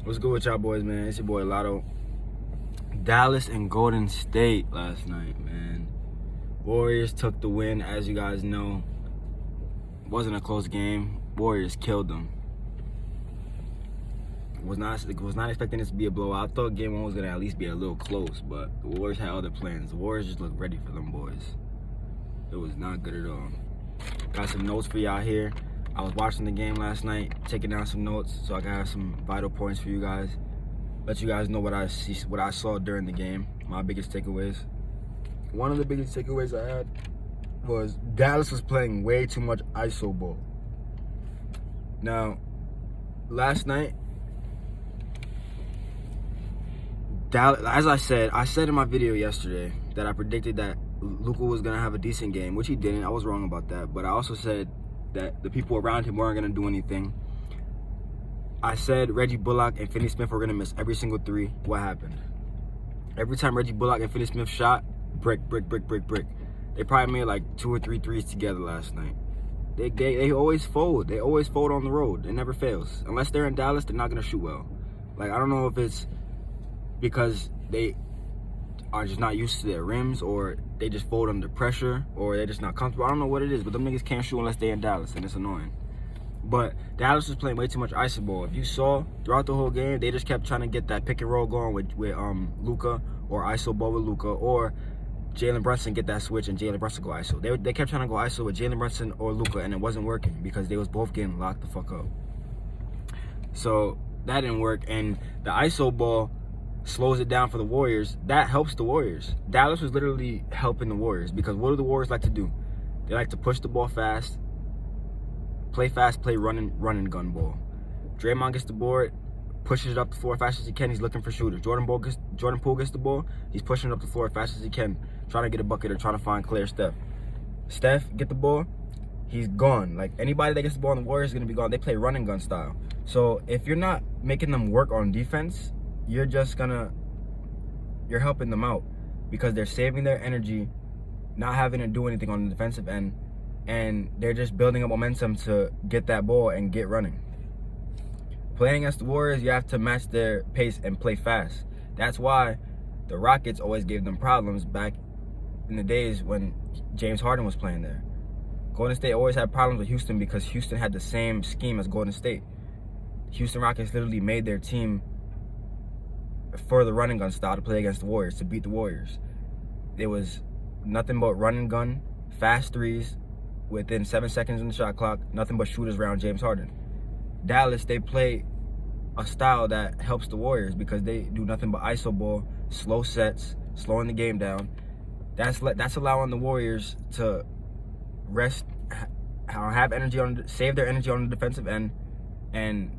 What's good with y'all boys, man? It's your boy Lotto. Dallas and Golden State last night, man. Warriors took the win, as you guys know. It wasn't a close game. Warriors killed them. Was not expecting this to be a blowout. I thought game one was gonna at least be a little close, but the Warriors had other plans. The Warriors just looked ready for them boys. It was not good at all. Got some notes for y'all here. I was watching the game last night, taking down some notes so I can have some vital points for you guys. Let you guys know what I saw during the game. My biggest takeaways. One of the biggest takeaways I had was Dallas was playing way too much ISO ball. Now, last night, Dallas, as I said in my video yesterday that I predicted that Luka was gonna have a decent game, which he didn't. I was wrong about that, but I also said that the people around him weren't gonna do anything. I said Reggie Bullock and Finney Smith were gonna miss every single three. What happened? Every time Reggie Bullock and Finney Smith shot, brick. They probably made like 2 or 3 threes together last night. They always fold. They always fold on the road. It never fails. Unless they're in Dallas, they're not gonna shoot well. Like, I don't know if it's because they are just not used to their rims, or they just fold under pressure, or they're just not comfortable. I don't know what it is, but them niggas can't shoot unless they're in Dallas, and it's annoying. But Dallas was playing way too much iso ball. If you saw throughout the whole game, they just kept trying to get that pick and roll going with Luka, or iso ball with Luka, or Jalen Brunson get that switch and Jalen Brunson go iso. They kept trying to go iso with Jalen Brunson or Luka, and it wasn't working because they was both getting locked the fuck up. So that didn't work, and the iso ball slows it down for the Warriors. That helps the Warriors. Dallas was literally helping the Warriors because what do the Warriors like to do? They like to push the ball fast, play run and gun ball. Draymond gets the board, pushes it up the floor as fast as he can. He's looking for shooters. Jordan Poole gets the ball. He's pushing it up the floor as fast as he can, trying to get a bucket or trying to find clear Steph. Steph get the ball, he's gone. Like, anybody that gets the ball in the Warriors is going to be gone. They play run and gun style. So if you're not making them work on defense, you're helping them out because they're saving their energy, not having to do anything on the defensive end, and they're just building up momentum to get that ball and get running. Playing against the Warriors, you have to match their pace and play fast. That's why the Rockets always gave them problems back in the days when James Harden was playing there. Golden State always had problems with Houston because Houston had the same scheme as Golden State. Houston Rockets literally made their team for the run and gun style to play against the Warriors, to beat the Warriors. It was nothing but run and gun, fast threes within 7 seconds on the shot clock, nothing but shooters around James Harden. Dallas, they play a style that helps the Warriors because they do nothing but iso ball, slow sets, slowing the game down. That's allowing the Warriors to rest, have energy save their energy on the defensive end, and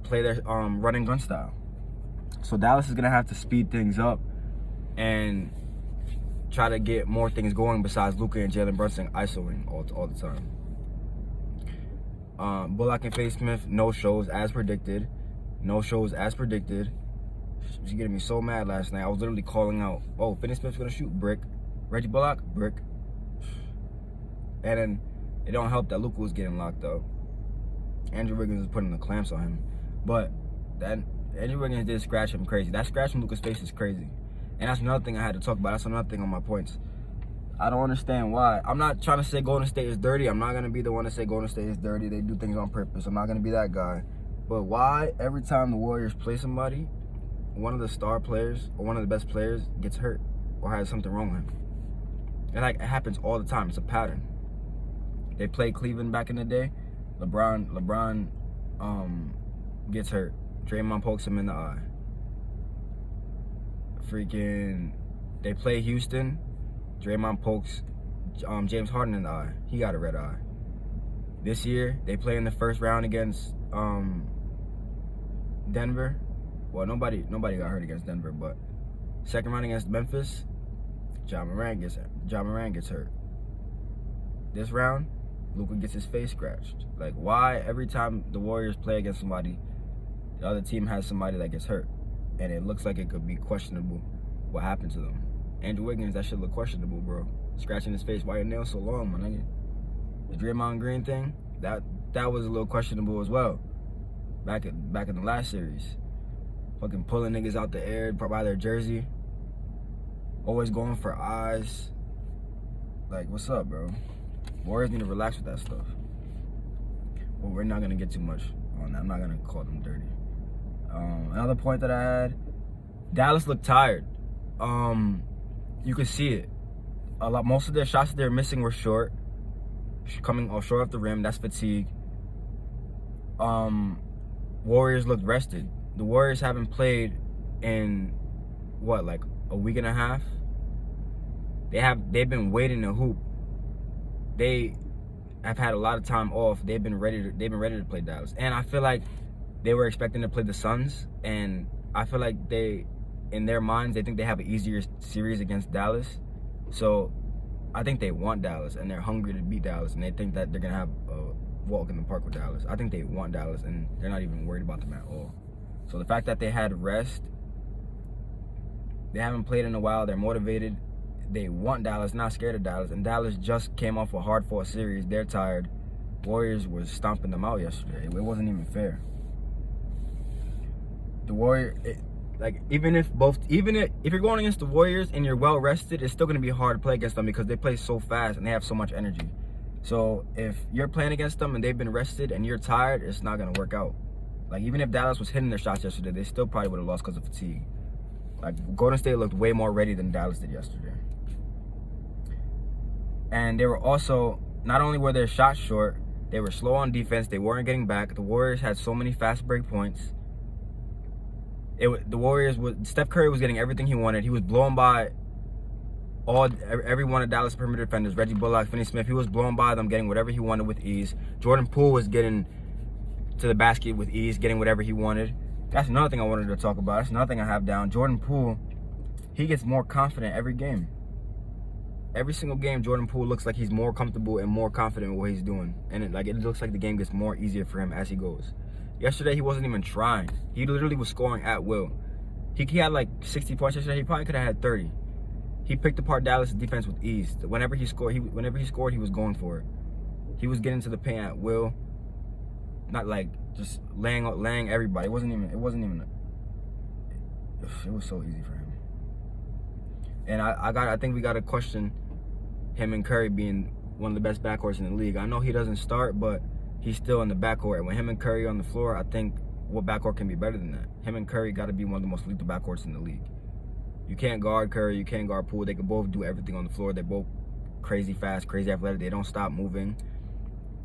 play their run and gun style. So Dallas is going to have to speed things up and try to get more things going besides Luka and Jalen Brunson isoing all the time. Bullock and Finney Smith, no shows as predicted. She's getting me so mad last night. I was literally calling out, oh, Finney Smith's going to shoot, brick. Reggie Bullock, brick. And then it don't help that Luka was getting locked up. Andrew Wiggins is putting the clamps on him. But that Andrew Wiggins did scratch him crazy. That scratch from Luka's face is crazy. And that's another thing I had to talk about. That's another thing on my points. I don't understand why. I'm not trying to say Golden State is dirty. I'm not going to be the one to say Golden State is dirty. They do things on purpose. I'm not going to be that guy. But why every time the Warriors play somebody, one of the star players or one of the best players gets hurt or has something wrong with him? And like, it happens all the time. It's a pattern. They played Cleveland back in the day. LeBron gets hurt. Draymond pokes him in the eye. They play Houston. Draymond pokes James Harden in the eye. He got a red eye. This year, they play in the first round against Denver. Well, nobody got hurt against Denver, but second round against Memphis, Ja Morant gets hurt. This round, Luka gets his face scratched. Like, why every time the Warriors play against somebody, the other team has somebody that gets hurt, and it looks like it could be questionable what happened to them. Andrew Wiggins, that shit look questionable, bro. Scratching his face, why your nails so long, my nigga? The Draymond Green thing, that was a little questionable as well. Back in the last series. fucking pulling niggas out the air by their jersey. Always going for eyes. Like, what's up, bro? Warriors need to relax with that stuff. But we're not gonna get too much on that. I'm not gonna call them dirty. Another point that I had, Dallas looked tired. You could see it. Most of their shots that they were missing were short, coming short off the rim. That's fatigue. Warriors looked rested. The Warriors haven't played in what, like a week and a half. They've been waiting to hoop. They have had a lot of time off. They've been ready to play Dallas, and I feel like they were expecting to play the Suns, and I feel like in their minds, they think they have an easier series against Dallas. So I think they want Dallas, and they're hungry to beat Dallas, and they think that they're gonna have a walk in the park with Dallas. I think they want Dallas, and they're not even worried about them at all. So the fact that they had rest, they haven't played in a while, they're motivated, they want Dallas, not scared of Dallas, and Dallas just came off a hard-fought series. They're tired. Warriors was stomping them out yesterday. It wasn't even fair. The even if you're going against the Warriors and you're well rested, it's still going to be hard to play against them because they play so fast and they have so much energy. So if you're playing against them and they've been rested and you're tired, it's not going to work out. Like, even if Dallas was hitting their shots yesterday, they still probably would have lost because of fatigue. Like, Golden State looked way more ready than Dallas did yesterday. And they were also, not only were their shots short, they were slow on defense. They weren't getting back. The Warriors had so many fast break points. Steph Curry was getting everything he wanted. He was blown by every one of Dallas perimeter defenders. Reggie Bullock, Finney Smith, he was blown by them, getting whatever he wanted with ease. Jordan Poole was getting to the basket with ease, getting whatever he wanted. That's another thing I wanted to talk about. That's another thing I have down. Jordan Poole, he gets more confident every game. Every single game, Jordan Poole looks like he's more comfortable and more confident in what he's doing. And it looks like the game gets more easier for him as he goes. Yesterday, he wasn't even trying. He literally was scoring at will. He had like 60 points yesterday. He probably could have had 30. He picked apart Dallas' defense with ease. Whenever he scored, he was going for it. He was getting to the paint at will. Not like just laying everybody. It was so easy for him. And I think we got to question him and Curry being one of the best backcourts in the league. I know he doesn't start, but he's still in the backcourt. And with him and Curry on the floor, I think what backcourt can be better than that? Him and Curry got to be one of the most lethal backcourts in the league. You can't guard Curry, you can't guard Poole. They can both do everything on the floor. They're both crazy fast, crazy athletic. They don't stop moving.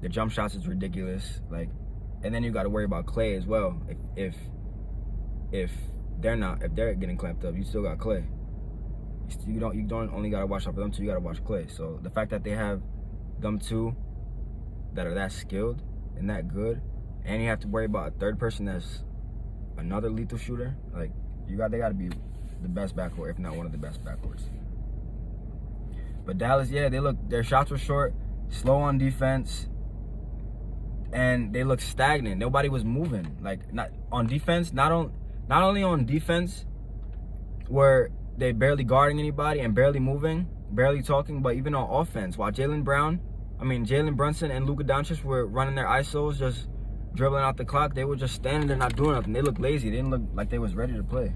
Their jump shots is ridiculous. Like, and then you got to worry about Clay as well. If they're getting clamped up, you still got Clay. You don't only got to watch out for them two. You got to watch Clay. So the fact that they have them two that are that skilled and that good, and you have to worry about a third person that's another lethal shooter, like they got to be the best backcourt, if not one of the best backcourts. But Dallas, yeah, their shots were short, slow on defense, and they looked stagnant. Nobody was moving. Like, not on defense, not only on defense were they barely guarding anybody and barely moving, barely talking, but even on offense, while Jalen Brunson and Luka Doncic were running their ISOs, just dribbling out the clock, they were just standing there not doing nothing. They looked lazy. They didn't look like they was ready to play.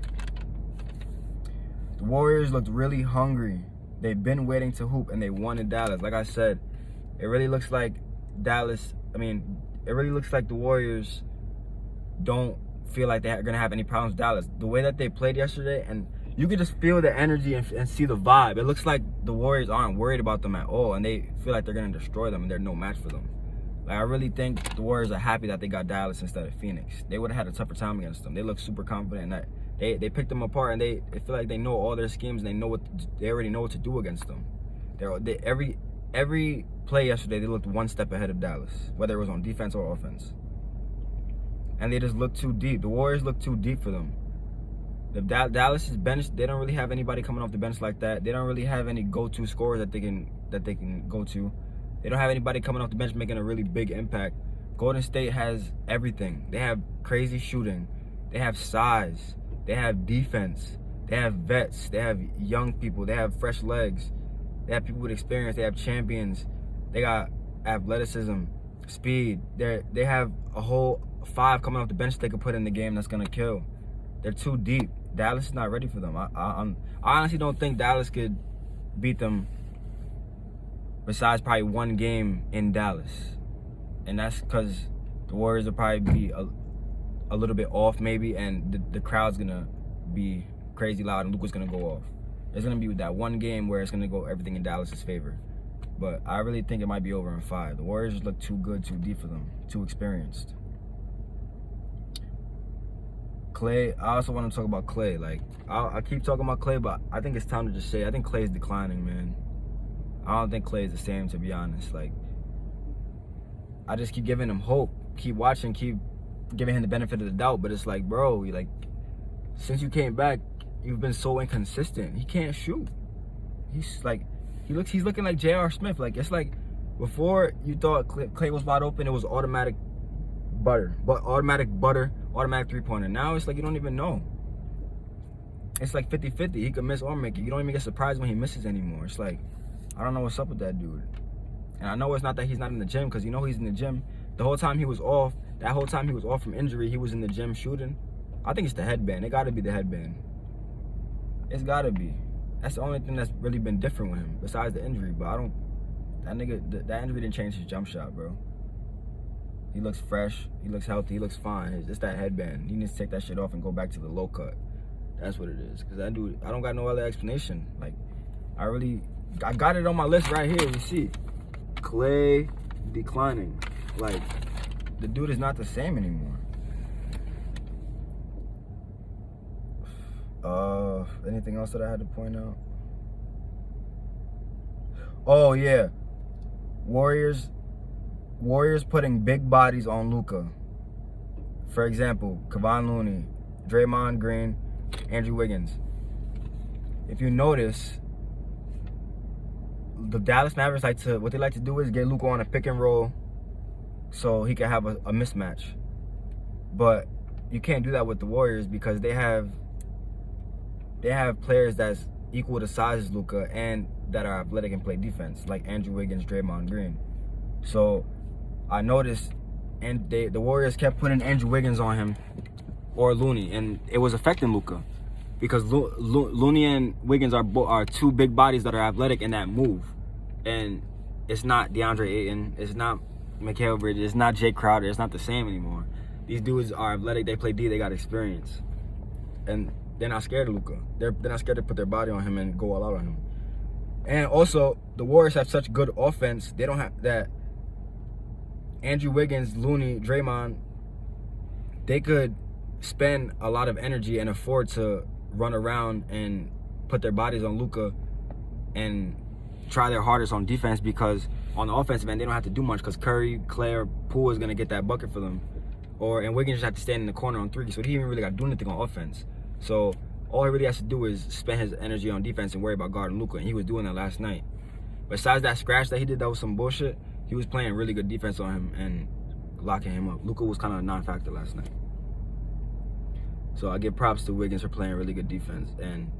The Warriors looked really hungry. They've been waiting to hoop, and they wanted Dallas. Like I said, it really looks like the Warriors don't feel like they're going to have any problems with Dallas. The way that they played yesterday, and you could just feel the energy and see the vibe. It looks like the Warriors aren't worried about them at all, and they feel like they're going to destroy them, and they're no match for them. Like, I really think the Warriors are happy that they got Dallas instead of Phoenix. They would have had a tougher time against them. They look super confident that they picked them apart, and they feel like they know all their schemes, and they already know what to do against them. Every play yesterday, they looked one step ahead of Dallas, whether it was on defense or offense. And they just looked too deep. The Warriors looked too deep for them. The Dallas's bench, they don't really have anybody coming off the bench like that. They don't really have any go-to scorers that they can go to. They don't have anybody coming off the bench making a really big impact. Golden State has everything. They have crazy shooting. They have size. They have defense. They have vets. They have young people. They have fresh legs. They have people with experience. They have champions. They got athleticism, speed. They have a whole 5 coming off the bench they can put in the game that's going to kill. They're too deep. Dallas is not ready for them. I honestly don't think Dallas could beat them besides probably one game in Dallas. And that's because the Warriors will probably be a little bit off maybe, and the crowd's going to be crazy loud and Luka's going to go off. There's going to be that one game where it's going to go everything in Dallas's favor. But I really think it might be over in 5. The Warriors just look too good, too deep for them, too experienced. Clay, I also want to talk about Clay. Like, I keep talking about Clay, but I think it's time to just say, I think Clay's declining, man. I don't think Clay is the same, to be honest. Like, I just keep giving him hope, keep watching, keep giving him the benefit of the doubt. But it's like, bro, like, since you came back, you've been so inconsistent. He can't shoot. He's like, he's looking like J.R. Smith. Like, it's like before you thought Clay was wide open, it was automatic three-pointer. Now it's like you don't even know. It's like 50-50. He could miss or make it. You don't even get surprised when he misses anymore. It's like, I don't know what's up with that dude. And I know it's not that he's not in the gym, because you know he's in the gym. The whole time he was off, that whole time he was off from injury, he was in the gym shooting. I think it's the headband. It got to be the headband. It's got to be. That's the only thing that's really been different with him, besides the injury. But that injury didn't change his jump shot, bro. He looks fresh. He looks healthy. He looks fine. It's just that headband. He needs to take that shit off and go back to the low cut. That's what it is. Because that dude, I don't got no other explanation. Like, I got it on my list right here. You see, Clay declining. Like, the dude is not the same anymore. Anything else that I had to point out? Oh yeah, Warriors putting big bodies on Luka. For example, Kevon Looney, Draymond Green, Andrew Wiggins. If you notice, the Dallas Mavericks what they like to do is get Luka on a pick and roll so he can have a mismatch. But you can't do that with the Warriors because they have players that's equal to size as Luka and that are athletic and play defense, like Andrew Wiggins, Draymond Green. So I noticed, and the Warriors kept putting Andrew Wiggins on him or Looney, and it was affecting Luka because Looney and Wiggins are two big bodies that are athletic and that move. And it's not DeAndre Ayton, it's not Mikal Bridges, it's not Jay Crowder, it's not the same anymore. These dudes are athletic, they play D, they got experience. And they're not scared of Luka. They're not scared to put their body on him and go all out on him. And also, the Warriors have such good offense, they don't have that. Andrew Wiggins, Looney, Draymond, they could spend a lot of energy and afford to run around and put their bodies on Luka and try their hardest on defense, because on the offensive end, they don't have to do much because Curry, Clay, or Poole is going to get that bucket for them. And Wiggins just have to stand in the corner on 3, so he didn't really got to do anything on offense. So all he really has to do is spend his energy on defense and worry about guarding Luka, and he was doing that last night. Besides that scratch that he did, that was some bullshit, he was playing really good defense on him and locking him up. Luka was kind of a non-factor last night. So I give props to Wiggins for playing really good defense. And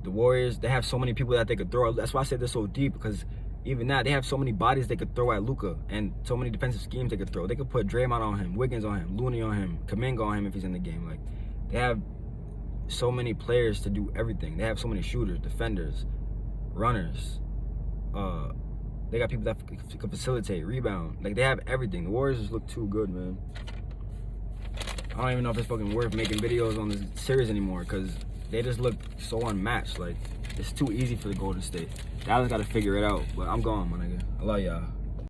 the Warriors, they have so many people that they could throw. That's why I said they're so deep, because even now, they have so many bodies they could throw at Luka and so many defensive schemes they could throw. They could put Draymond on him, Wiggins on him, Looney on him, Kuminga on him if he's in the game. Like, they have so many players to do everything. They have so many shooters, defenders, runners. They got people that can facilitate, rebound. Like, they have everything. The Warriors just look too good, man. I don't even know if it's fucking worth making videos on this series anymore, because they just look so unmatched. Like, it's too easy for the Golden State. Dallas got to figure it out. But I'm gone, my nigga. I love y'all.